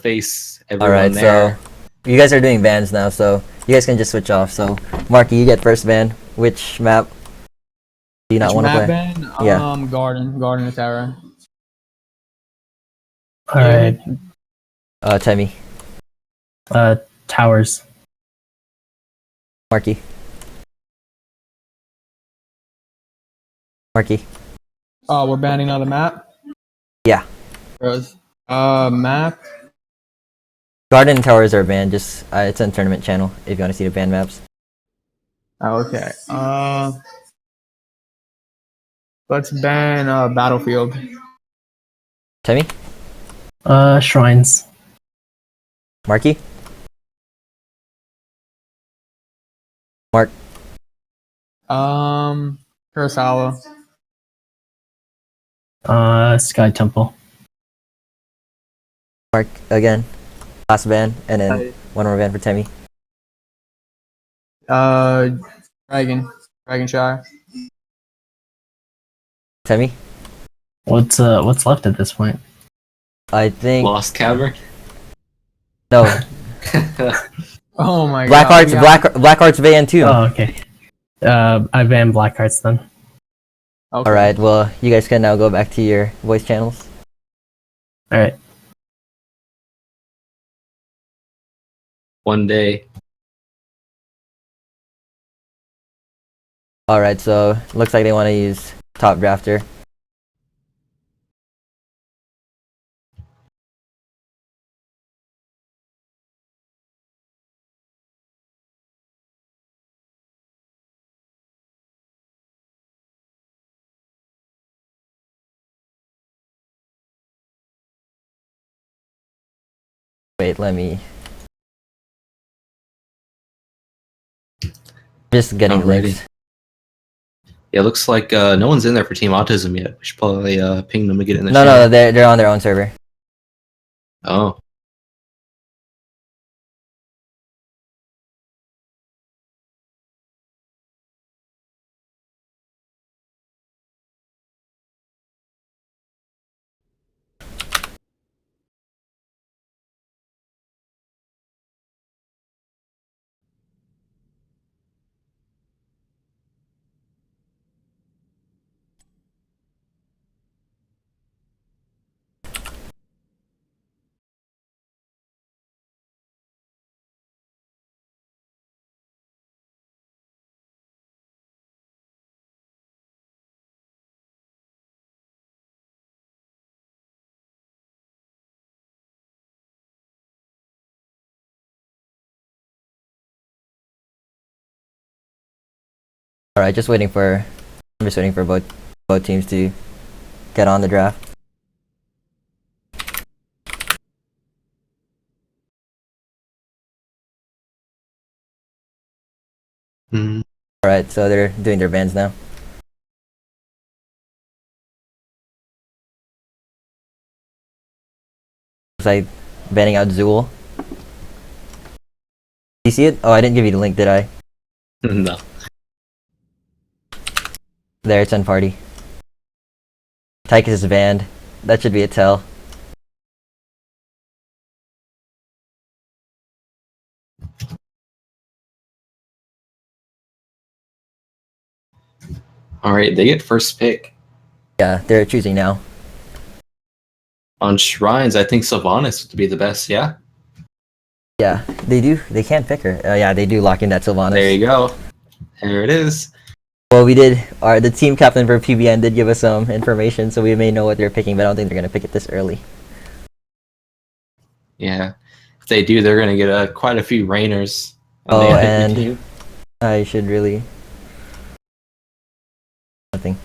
face everyone Alright, there. so you guys are doing bans now, so you guys can just switch off. So, Marky, you get first ban. Which map do you not want to play? ban? Yeah. Garden of Terror. Alright. Temmie. Towers. Marky. Marky. Oh, we're banning another map? Yeah. Gross. Map? Garden and Towers are banned. Just it's on tournament channel if you want to see the banned maps. Oh, okay. Let's ban Battlefield. Temmie. Shrines. Marky. Mark. Kurosawa. Sky Temple. Mark again. Last ban, and then one more ban for Temmie. Dragonshire. Temmie. What's left at this point? I think Lost Cavern. no. Oh my Black god. Hearts. Black Hearts ban too. Oh, okay. I banned Black Hearts then. Okay. Alright, well, you guys can now go back to your voice channels. Alright. One day. Alright, so looks like they want to use Top Drafter. Wait, let me... Just getting ready. links. Yeah, looks like no one's in there for Team Autism yet. We should probably ping them to get in the No, channel. they're on their own server. Oh. Alright, I'm just waiting for both teams to get on the draft. Hmm. Alright, so they're doing their bans now. Looks like banning out Zool. You see it? Oh, I didn't give you the link, did I? No. There, it's on party. Tychus is banned. That should be a tell. Alright, they get first pick. Yeah, they're choosing now. On Shrines, I think Sylvanas would be the best, yeah? Yeah, they do. They can pick her. Yeah, they do lock in that Sylvanas. There you go. There it is. Well, we did. The team captain for PBN did give us some information, so we may know what they're picking, but I don't think they're gonna pick it this early. Yeah. If they do, they're going to get quite a few Rainers. On Oh, the enemy and team. I should really... Nothing.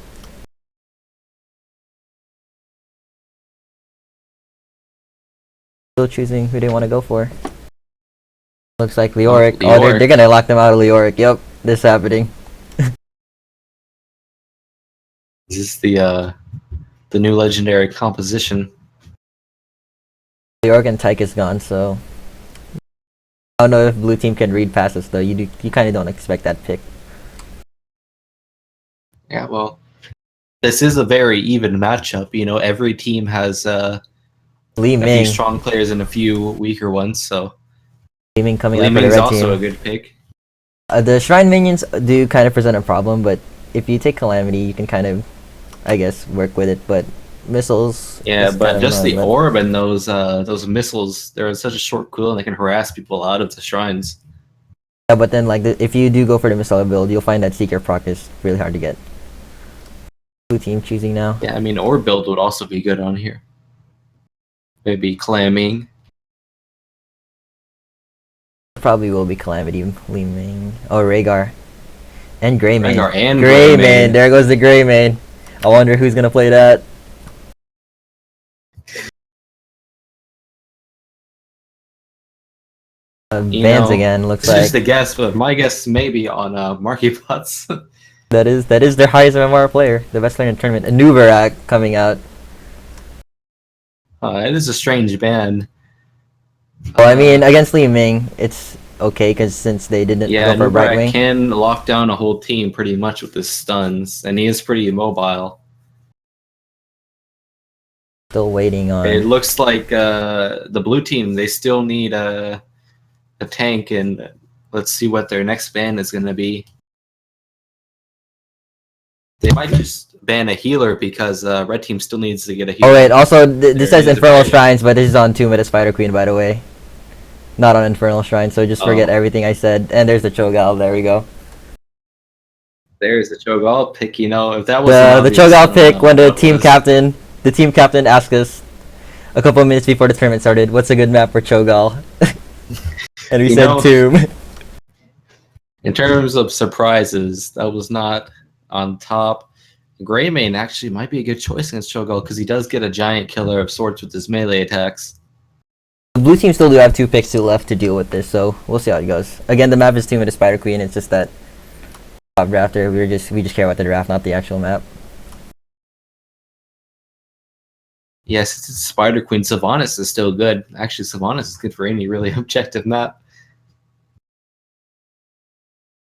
Still choosing who they want to go for. Looks like Leoric. Oh, they're gonna lock them out of Leoric. Yep, this is happening. This is the new legendary composition. Leoric and Tychus gone, so... I don't know if blue team can read past us, though. You kind of don't expect that pick. Yeah, well, this is a very even matchup. You know, every team has Li A few Ming. strong players and a few weaker ones. So Li Ming coming Li up for the Ming's red also team. a good pick. The Shrine minions do kind of present a problem, but if you take Calamity, you can kind of, I guess, work with it. But missiles. Yeah, is but kind of just the annoying, but- orb and those missiles, they're on such a short cooldown they can harass people out of the shrines. Yeah, but then like if you do go for the missile build, you'll find that Seeker proc is really hard to get. Blue team choosing now. Yeah, I mean orb build would also be good on here. Maybe clamming. Probably will be Calamity, Li Ming. Oh, Rhaegar. And Greymane. Rhaegar and Greymane. Greymane. There goes the Greymane. I wonder who's gonna play that. You Vans know, again, looks It's like. just a guess, but my guess may be on Marky Butts. That is their highest MMR player, the best player in the tournament. A Nuvarak coming out. It is a strange ban. Well, I mean, against Li Ming, it's okay because since they didn't Yeah, go for Nubarak Brightwing. can lock down a whole team pretty much with his stuns, and he is pretty mobile. Still waiting on. It looks like the blue team, they still need a tank, and let's see what their next ban is going to be. They might just ban a healer because red team still needs to get a healer. Oh wait, also this There says is a Infernal variant. Shrines, but this is on Tomb of the Spider Queen, by the way. Not on Infernal Shrine, so just forget Oh. everything I said. And there's the Cho'Gall. There we go. There's the Cho'Gall pick. You know, if that was The Cho'Gall pick when the team captain asked us a couple of minutes before the tournament started, "What's a good map for Cho'Gall?" And we You said know- Tomb. In terms of surprises, that was not on top. Greymane actually might be a good choice against Cho'Gall because he does get a giant killer of sorts with his melee attacks. The blue team still do have 2 picks left to deal with this, so we'll see how it goes. Again, the map is Tomb of the Spider Queen. It's just that top drafter. We just care about the draft, not the actual map. Yes, it's Spider Queen. Sylvanas is still good. Actually, Sylvanas is good for any really objective map.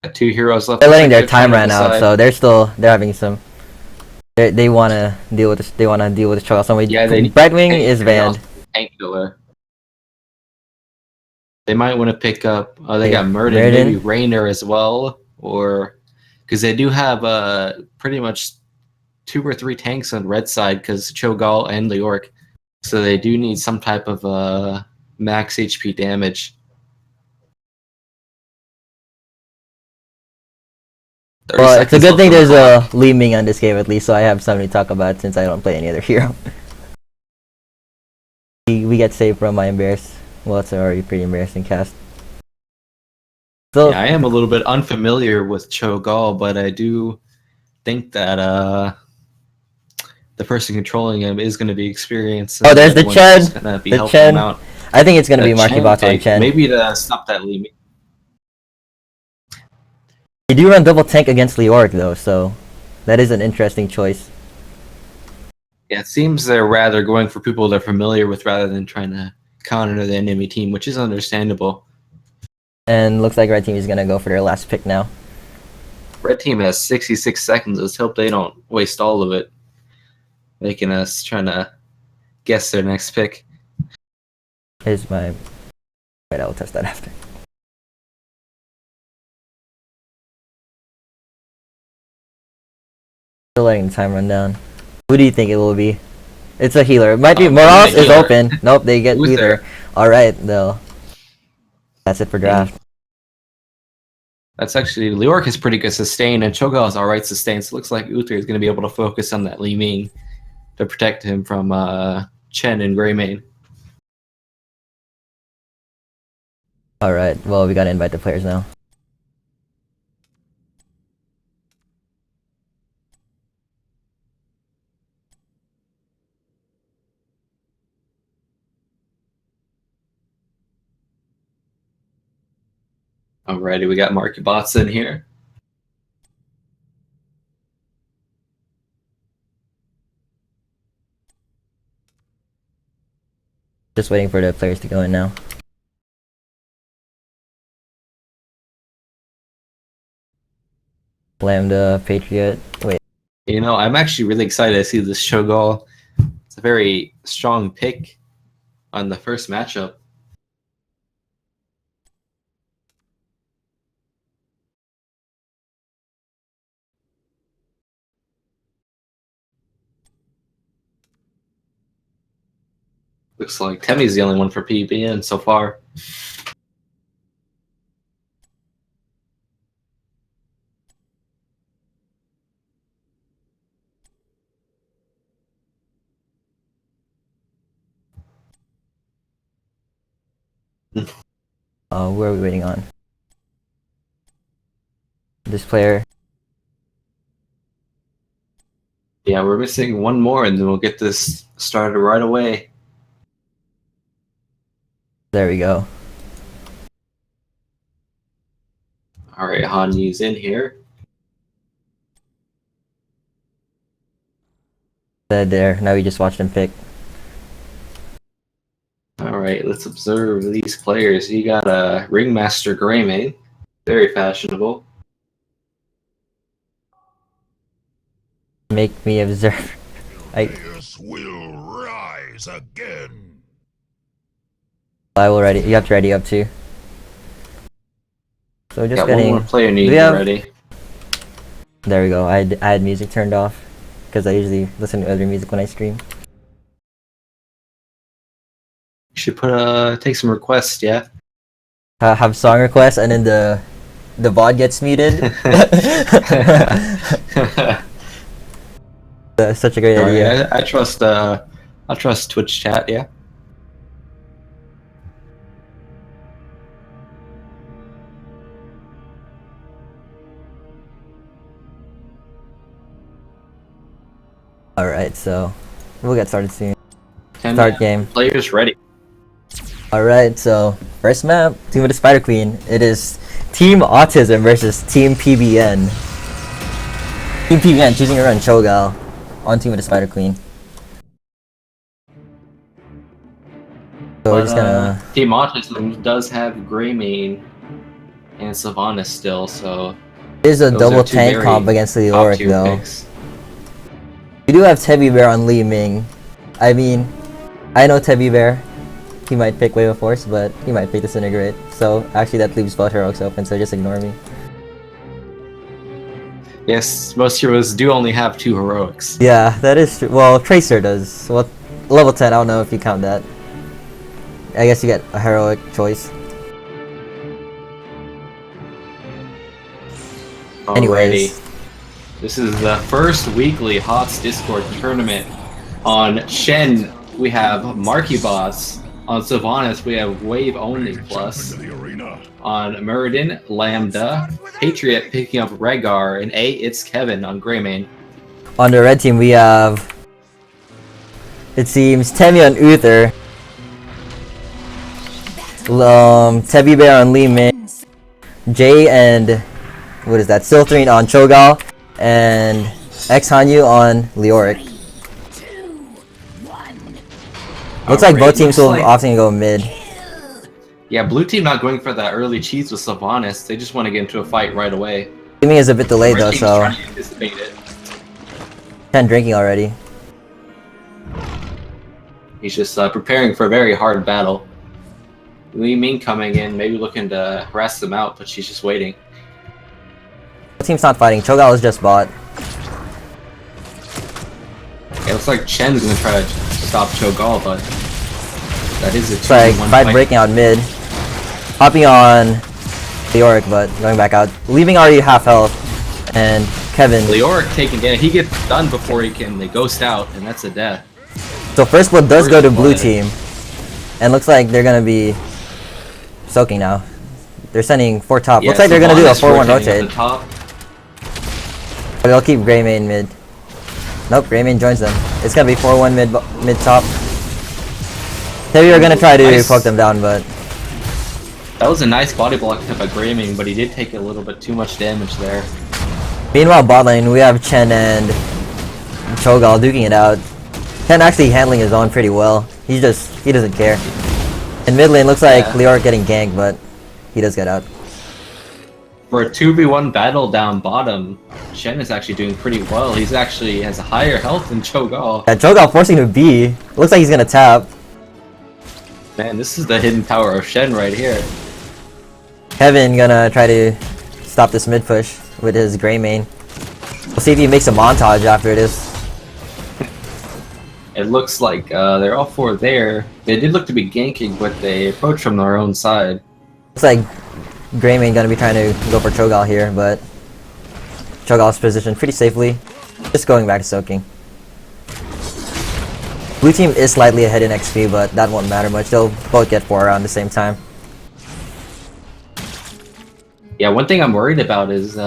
Got 2 heroes left. They're letting Looks their like time trying run to out, decide. so they're having some. They want to deal with this. They want to deal with the Cho'Gall some way. Yeah, they need Brightwing tank is and banned. also tank killer. They might want to pick up. Oh, they Yeah, got Murden, Murden. maybe Raynor as well, or because they do have pretty much 2 or 3 tanks on red side because Cho'Gall and Leoric, so they do need some type of max HP damage. Well, it's a 30 good seconds thing left on there's the a clock. Li Ming on this game at least, so I have something to talk about since I don't play any other hero. We get saved from my embarrassed. Well, it's already pretty embarrassing cast. So Yeah, I am a little bit unfamiliar with Cho'Gall, but I do think that the person controlling him is going to be experienced. Oh, there's the Chen! Going to be The helping Chen. him out. I think it's gonna be The Marky Chen Bots on pick, Chen. maybe to stop that Li Ming. You do run double tank against Leoric though, so that is an interesting choice. Yeah, it seems they're rather going for people they're familiar with rather than trying to counter the enemy team, which is understandable. And looks like red team is gonna go for their last pick now. Red team has 66 seconds. Let's hope they don't waste all of it, making us trying to guess their next pick. Here's my. Wait, I'll test that after. Still letting the time run down. Who do you think it will be? It's a healer. It might be Morales is healer. open. Nope, they get Who's Uther. there? Alright, though. That's it for draft. That's actually Leoric is pretty good sustain, and Cho'Gall is alright sustain. So it looks like Uther is going to be able to focus on that Li Ming to protect him from Chen and Greymane. Alright, well, we gotta invite the players now. Alrighty, we got Marky Bots in here. Just waiting for the players to go in now. Lambda, Patriot. Wait. You know, I'm actually really excited to see this Cho'Gall. It's a very strong pick. on the first matchup. Looks like Temmie's the only one for PBN so far. Who are we waiting on? This player. Yeah, we're missing one more, and then we'll get this started right away. There we go. All right, Hanyi's in here. There. Now we just watched him pick. All right, let's observe these players. You got a Ringmaster Greymane, very fashionable. Make me observe. This will rise again. I will ready. You have to ready up too. So just Got getting. one more player needing we have- ready. There we go. I had music turned off because I usually listen to other music when I stream. You should take some requests, yeah. Have song requests and then the VOD gets muted. That's such a great idea. I trust Twitch chat, yeah. All right, so we'll get started soon. And Start game. Players ready. All right, so first map, Team of the Spider Queen. It is Team Autism versus Team PBN. Team PBN choosing to run Cho'Gall on Team of the Spider Queen. So we're just gonna. Team Autism does have Greymane and Sylvanas still, so It is a those double are two tank very comp against the top Leoric tier though. picks. We do have Teddy Bear on Li Ming. I mean, I know Teddy Bear. He might pick Wave of Force, but he might pick Disintegrate. So actually that leaves both heroics open, so just ignore me. Yes, most heroes do only have 2 heroics. Yeah, that is true. Well, Tracer does. Well, level 10, I don't know if you count that. I guess you get a heroic choice. Anyways. Alrighty. This is the first weekly HOTS Discord tournament. On Shen, we have Marky Boss. On Sylvanas, we have Wave Only Plus. Into the arena. On Muradin, Lambda. Patriot picking up Rhaegar. And it's Kevin on Greymane. On the red team, we have... It seems Temmie on Uther. Teddy Bear on Li Ming. Jay and... What is that? Silthrine on Cho'Gall. And X Hanyu on Leoric. Looks like both teams will often go mid. Yeah, blue team not going for that early cheese with Sylvanas. They just want to get into a fight right away. Teaming is a bit delayed Red though, team's so... trying to anticipate it. 10 drinking already. He's just preparing for a very hard battle. Li Ming coming in, maybe looking to harass them out, but she's just waiting. The team's not fighting. Cho'Gall is just bought. It looks like Chen's gonna try to stop Cho'Gall, but that is a 2-1 It's like fight. 5 breaking out mid. Hopping on Leoric, but going back out. Leaving already half health. And Kevin. Leoric taking damage. He gets done before he can. They ghost out, and that's a death. So first blood does go to First blue blood. team. And looks like they're gonna be soaking now. They're sending 4 top. Looks like they're gonna do a Sylvanas 4-1 rotating rotate. at the top. But they'll keep Greymane mid. Nope, Greymane joins them. It's gonna be 4-1 mid top. Maybe we're gonna try to Nice. poke them down, but That was a nice body block by Greymane, but he did take a little bit too much damage there. meanwhile bot lane we have Chen and Cho'Gall duking it out. Chen actually handling his own pretty well. He doesn't care. In mid lane looks like Yeah. Leoric getting ganked, but he does get out. For a 2v1 battle down bottom, Shen is actually doing pretty well. He's actually has a higher health than Cho'Gall. Yeah, Cho'Gall forcing to B. Looks like he's gonna tap. Man, this is the hidden power of Shen right here. Kevin gonna try to stop this mid push with his gray main. We'll see if he makes a montage after this. It looks like they're all four there. They did look to be ganking, but they approached from their own side. Looks like gray main gonna be trying to go for Cho'Gall here, but Cho'Gall's positioned pretty safely. Just going back to soaking. Blue team is slightly ahead in XP, but that won't matter much. They'll both get 4 around the same time. Yeah, one thing I'm worried about is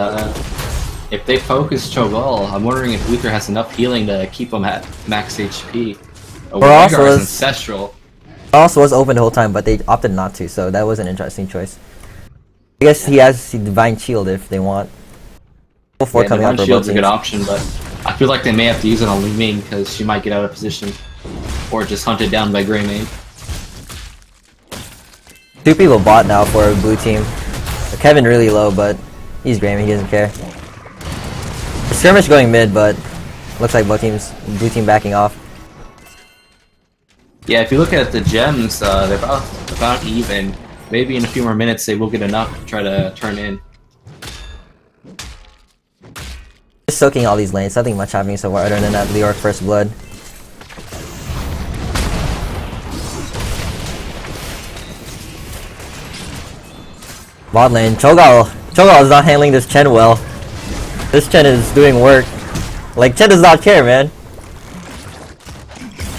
if they focus Cho'Gall, I'm wondering if Luther has enough healing to keep him at max HP. Also is is- ancestral. Also was open the whole time, but they opted not to, so that was an interesting choice. I guess he has Divine Shield if they want. Before Yeah, coming out Divine for both Shield's a good teams. option, but I feel like they may have to use it on Li Ming because she might get out of position. Or just hunted down by Greymane. 2 people bought now for blue team. Kevin really low, but he's Graham, he doesn't care. The skirmish going mid, but looks like both teams, blue team backing off. Yeah, if you look at the gems, they're about even. Maybe in a few more minutes they will get enough to try to turn in. Just soaking all these lanes, nothing much happening so far other than that Leoric first blood. Bot lane, Cho'Gall is not handling this Chen well. This Chen is doing work. Like, Chen does not care, man.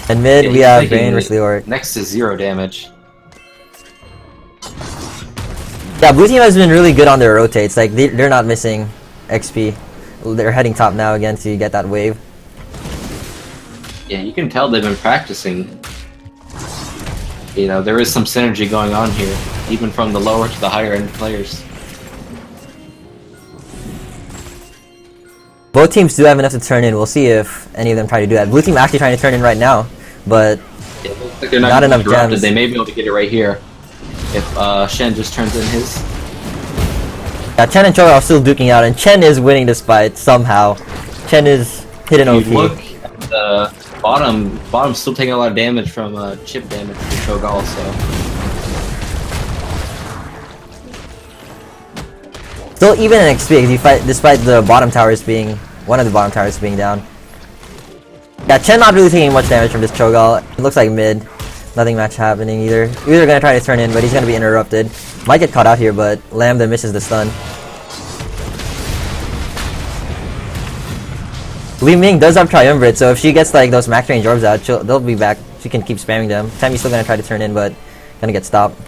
And mid, Yeah, we he's have taking Brain versus Leoric. Next to 0 damage. Yeah, blue team has been really good on their rotates. Like, they're not missing XP. They're heading top now again to get that wave. Yeah, you can tell they've been practicing. You know, there is some synergy going on here, even from the lower to the higher end players. Both teams do have enough to turn in. We'll see if any of them try to do that. Blue team actually trying to turn in right now, but Yeah, it looks like they're not, Not gonna enough be interrupted. gems. They may be able to get it right here. If Shen just turns in his. yeah, Chen and Cho'Gall are still duking out, and Chen is winning this fight somehow. Chen is hidden If you OP. look at the bottom's still taking a lot of damage from chip damage from Cho'Gall, so. Still even in XP if you fight, despite the bottom towers being one of the bottom towers being down. Yeah, Chen not really taking much damage from this Cho'Gall. It looks like mid. Nothing much happening either. Either gonna try to turn in, but he's gonna be interrupted. Might get caught out here, but Lambda misses the stun. Li Ming does have Triumvirate, so if she gets like those max range orbs out, they'll be back. She can keep spamming them. Tammy's still gonna try to turn in, but gonna get stopped.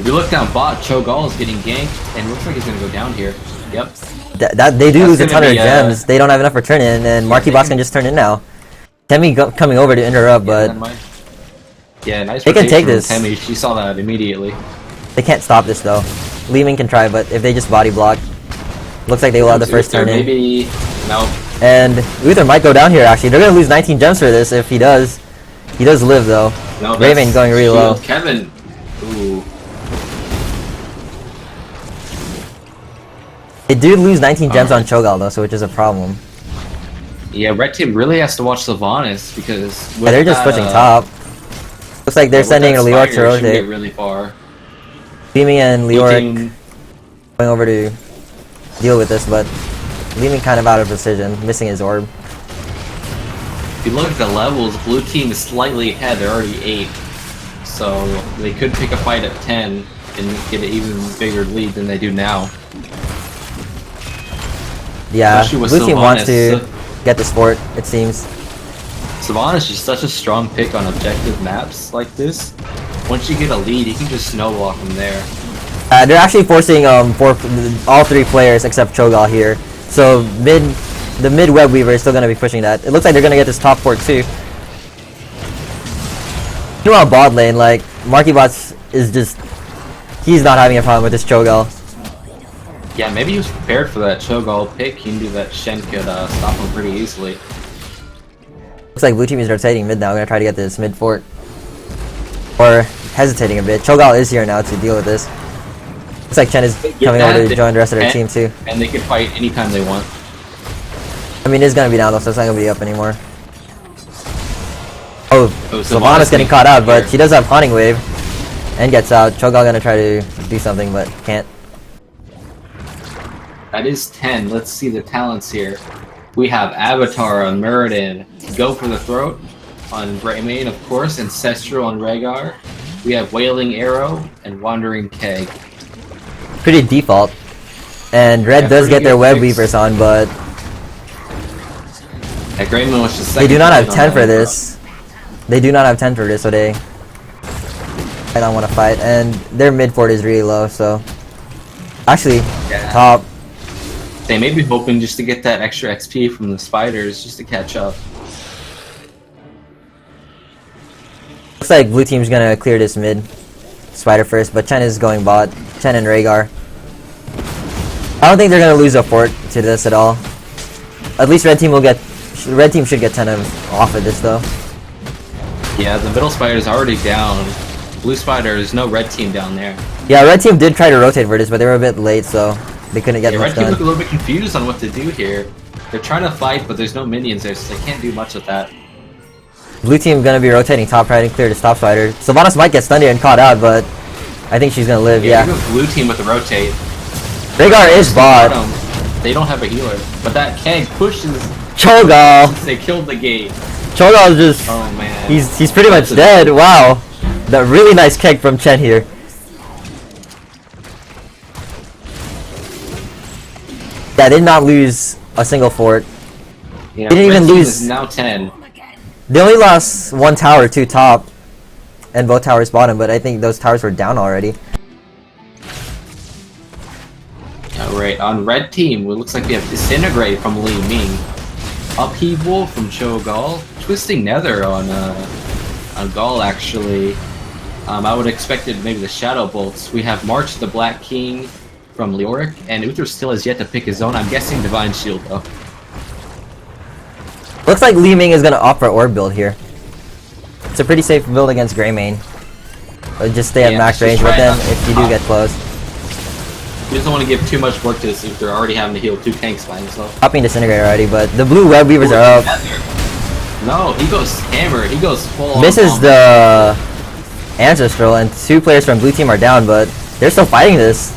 If you look down bot, Cho'Gall is getting ganked, and looks like he's gonna go down here. Yep. That they do That's lose a gonna ton of be, gems. They don't have enough for turn in, and Marky Boss can just turn in now. Tammy coming over to interrupt, but Yeah, nice They can take rotation from this. Temmie. She saw that immediately. they can't stop this though. Li Ming can try, but if they just body block, looks like they will have the first turn in. Maybe no. And Uther might go down here actually. They're gonna lose 19 gems for this if he does. He does live though. No, Raven that's going really low. shield. Kevin. Ooh. They do lose 19 gems on Cho'Gall though, so which is a problem. Yeah, red team really has to watch Sylvanas because Yeah, they're just pushing top. Looks like they're sending a Leoric to Get rotate. really far. Beaming and Blue Leoric team- going over to deal with this, but Beaming kind of out of precision, missing his orb. If you look at the levels, blue team is slightly ahead. They're already 8, so they could pick a fight at 10 and get an even bigger lead than they do now. Yeah, Especially with blue team wants to Sylvanas. get this fort, it seems. Sylvanas is just such a strong pick on objective maps like this. Once you get a lead, you can just snowball from there. They're actually forcing all 3 players except Cho'Gall here. So the mid web weaver is still gonna be pushing that. It looks like they're gonna get this top fort too. Meanwhile, bot lane, like Marky Bots is just he's not having a problem with this Cho'Gall. Yeah, maybe he was prepared for that Cho'Gall pick. He knew that Shen could stop him pretty easily. Looks like blue team is rotating mid now. Gonna try to get this mid fort. Or hesitating a bit. Cho'Gall is here now to deal with this. Looks like Chen is coming over to join the rest of their team too. And they can fight anytime they want. I mean, it's gonna be down though, so it's not gonna be up anymore. Oh, Oh, Sylvanas getting caught out, but she does have Haunting Wave. and gets out. Cho'Gall gonna try to do something, but can't. That is 10. Let's see the talents here. We have Avatar on Muradin, Go for the Throat on Greymane, of course, Ancestral on Rhaegar. We have Wailing Arrow and Wandering Keg. Pretty default. And red Yeah, does pretty get their good web picks. weavers on, but Yeah, Greymane was just they do not have 10 for this. this. They do not have 10 for this, so they I don't want to fight. And their mid fort is really low, so actually Yeah. top. They may be hoping just to get that extra XP from the spiders just to catch up. Looks like blue team's gonna clear this mid spider first, but Chen is going bot. Chen and Rhaegar. I don't think they're gonna lose a fort to this at all. At least red team should get 10 off of this though. Yeah, the middle spider is already down. Blue spider, there's no red team down there. Yeah, red team did try to rotate for this, but they were a bit late, so they couldn't get Yeah, much red team done. look a little bit confused on what to do here. They're trying to fight, but there's no minions there, so they can't do much with that. Blue team gonna be rotating top right and clear this top spider. Sylvanas might get stunned here and caught out, but I think she's gonna live, yeah. Here goes blue team with the rotate. Rhaegar is bot. They don't have a healer, but that keg pushes. Cho'Gall! They killed the gate. Cho'Gall is just... Oh man. He's pretty much dead, wow. That really nice keg from Chen here. Yeah, they did not lose a single fort. Yeah, They didn't red even team lose- is now 10. They only lost one tower, 2 top, and both towers bottom, but I think those towers were down already. Alright, on red team, it looks like we have Disintegrate from Li Ming. Upheaval from Cho'Gall. Twisting Nether on Gall, actually. I would expect it maybe the Shadow Bolts. We have March the Black King from Leoric, and Uther still has yet to pick his own. I'm guessing Divine Shield, though. Looks like Li Ming is gonna opt for orb build here. It's a pretty safe build against Greymane. Just stay at Yeah, max just range try with them not to if you do pop. get close. He doesn't want to give too much work to this Uther, already having to heal 2 tanks by himself. Popping Disintegrate already, but the blue web weavers are up. No, he goes hammer. He goes full. Misses the Ancestral, and 2 players from blue team are down, but they're still fighting this.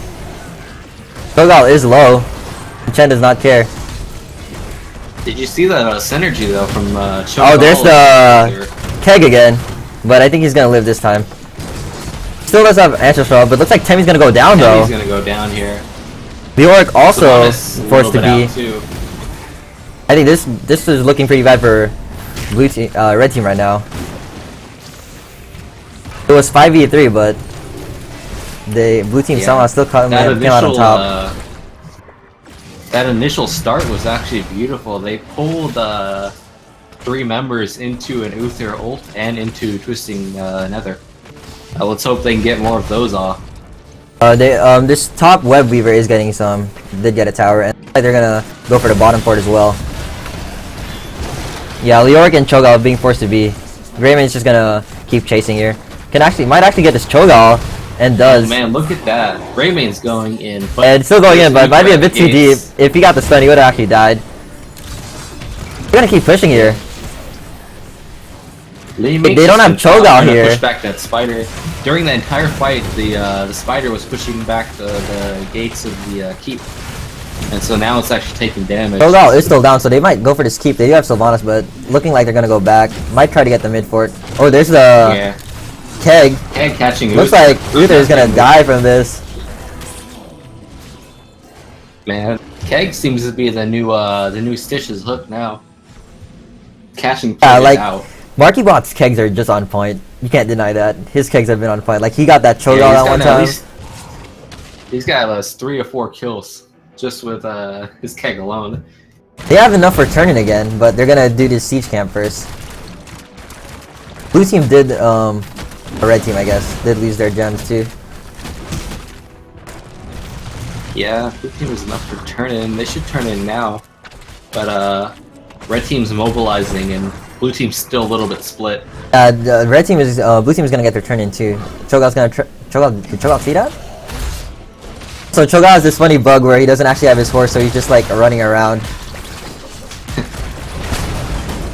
Cho'Gall is low. Chen does not care. Did you see that synergy though from Cho'Gall? Oh, there's the keg again, but I think he's gonna live this time. Still does have Ancestral, but looks like Temmie's gonna go down though. He's gonna go down here. Leoric also Sylvanas a forced to little bit be. out, too. I think this is looking pretty bad for blue team, red team right now. It was 5v3, but the blue team Yeah. somehow still came out on top. That initial start was actually beautiful. They pulled 3 members into an Uther ult and into Twisting Nether. Let's hope they can get more of those off. This top web weaver is getting some. Did get a tower, and they're gonna go for the bottom port as well. Yeah, Leoric and Cho'Gall being forced to be. Greymane's just gonna keep chasing here. Might actually get this Cho'Gall, and does. Man, look at that. Rayman's going in. But And it's still going in, but it might be a bit too deep. Gates. If he got the stun, he would have actually died. We're gonna keep pushing here. They don't have Cho'Gall here. Push back that spider. During the entire fight, the spider was pushing back the gates of the keep, and so now it's actually taking damage. Cho'Gall is still down, so they might go for this keep. They do have Sylvanas, but looking like they're gonna go back. Might try to get the mid fort. Oh, there's the Yeah, keg. and catching. Looks like Uther is gonna die from this. Man, Keg seems to be the new Stitch's hook now. Catching Yeah, players like- out. Marky Bot's kegs are just on point. You can't deny that. His kegs have been on point. Like, he got that Cho'Gall Yeah, that one time. He's got 3 or 4 kills just with his Keg alone. They have enough for turning again, but they're gonna do this siege camp first. Blue team did, or red team I guess, did lose their gems too. Yeah, blue team is enough for turn in. They should turn in now, but red team's mobilizing and blue team's still a little bit split. The red team is, blue team is gonna get their turn in too. Cho'Gall's gonna, did Cho'Gall see that? So Cho'Gall has this funny bug where he doesn't actually have his horse, so he's just like running around.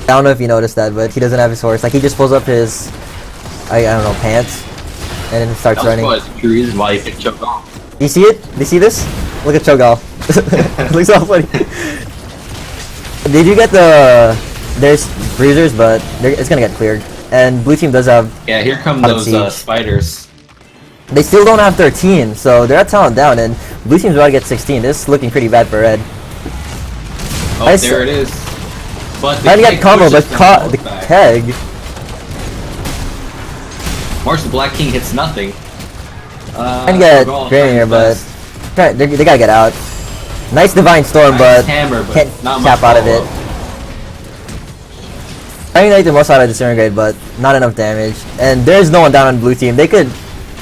I don't know if you noticed that, but he doesn't have his horse. Like, he just pulls up his, I don't know, pants. and then it starts running. That's the reason why you picked Cho'Gall. You see it? Do you see this? Look at Cho'Gall. It looks so funny. Did you get the... There's bruisers, but it's gonna get cleared. And blue team does have... Yeah, here come Out of those siege. spiders. They still don't have 13, so they're at talent down, and blue team's about to get 16. This is looking pretty bad for red. Oh, I there it is. But the Trying to get keg combo, but pushes them caught the both back. keg. March the Black King hits nothing. Trying to get Cho'Gall Gray trying here, his but best. they gotta get out. Nice Divine Storm, Nice but hammer, but can't not tap much out of it. follow-up. Trying to make the most out of the Disintegrate, but not enough damage. And there's no one down on blue team. They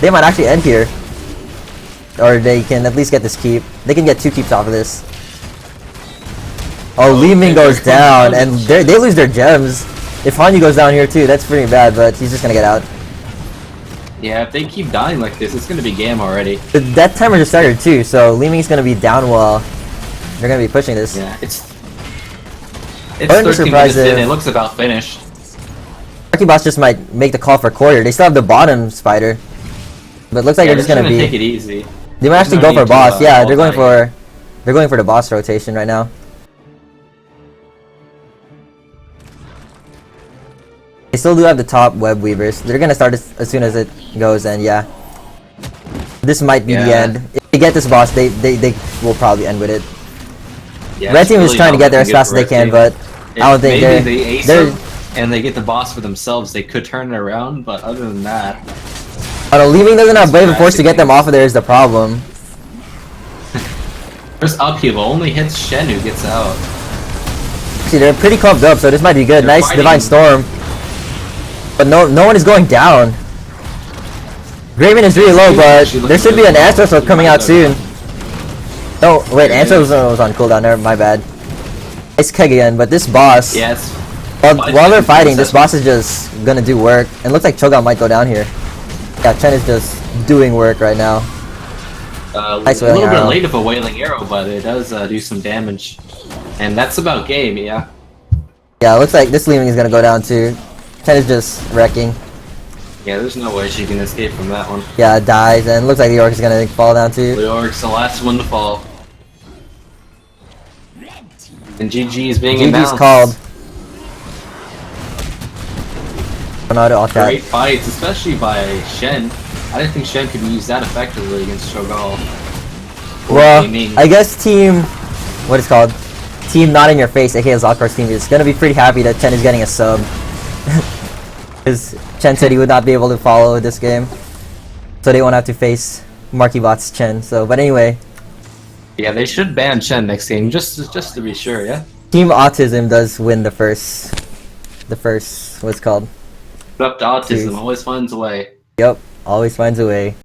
might actually end here. Or they can at least get this keep. They can get 2 keeps off of this. Oh, Li Ming goes down, and they lose their gems. If Hanyu goes down here too, that's pretty bad, but he's just gonna get out. Yeah, if they keep dying like this, it's gonna be game already. The death timers are staggered too, so Li Ming's gonna be down while they're gonna be pushing this. Yeah, it's Wouldn't be 13 surprised minutes in, if- it looks about finished. Marky Boss just might make the call for quarter. They still have the bottom spider. But it looks like Yeah, they're just gonna be... take it easy. They might actually There's go no for need to, boss. Yeah, they're going all-time. for the boss rotation right now. They still do have the top web weavers. They're gonna start as soon as it goes, and yeah, this might be the Yeah. end. If they get this boss, they will probably end with it. Yeah, Red it's team is really trying to get there as good fast for as they Red can, team. but If I don't think maybe they ace they're. them and they get the boss for themselves, they could turn it around, but other than that... I don't know, Li Ming doesn't have Brave and Force to get them Drastic off of there is the problem. First upheaval only hits Shen who gets out. See, they're pretty clumped up, so this might be good. They're Nice fighting. Divine Storm. But no one is going down. Graven is really low, but there should be an Astro coming out soon. Oh, wait, There it Astro is. was on cooldown there, my bad. Nice keg again, but this boss, Yes. while they're fighting, this boss is just gonna do work. And looks like Cho'Gall might go down here. Yeah, Chen is just doing work right now. Nice A wailing little bit arrow. late of a wailing arrow, but it does do some damage. And that's about game, yeah. Yeah, looks like this Li Ming is gonna go down too. Chen is just wrecking. Yeah, there's no way she can escape from that one. Yeah, dies, and looks like the Orc is gonna fall down too. Leoric's the last one to fall. And GG is being GG's announced. called. Ronaldo all that. Great fights, especially by Shen. I didn't think Shen could use that effectively against Cho'Gall. Or Well, Li Ming. I guess team, what is called, team not in your face, aka Zalkar's team is gonna be pretty happy that Chen is getting a sub. Because Chen said he would not be able to follow this game, so they won't have to face Marky Bot's Chen. So, but anyway, Yeah, they should ban Shen next game, just to be sure, yeah? Team Autism does win the first, what's it called? But up to Autism, Jeez. always finds a way. Yep, always finds a way.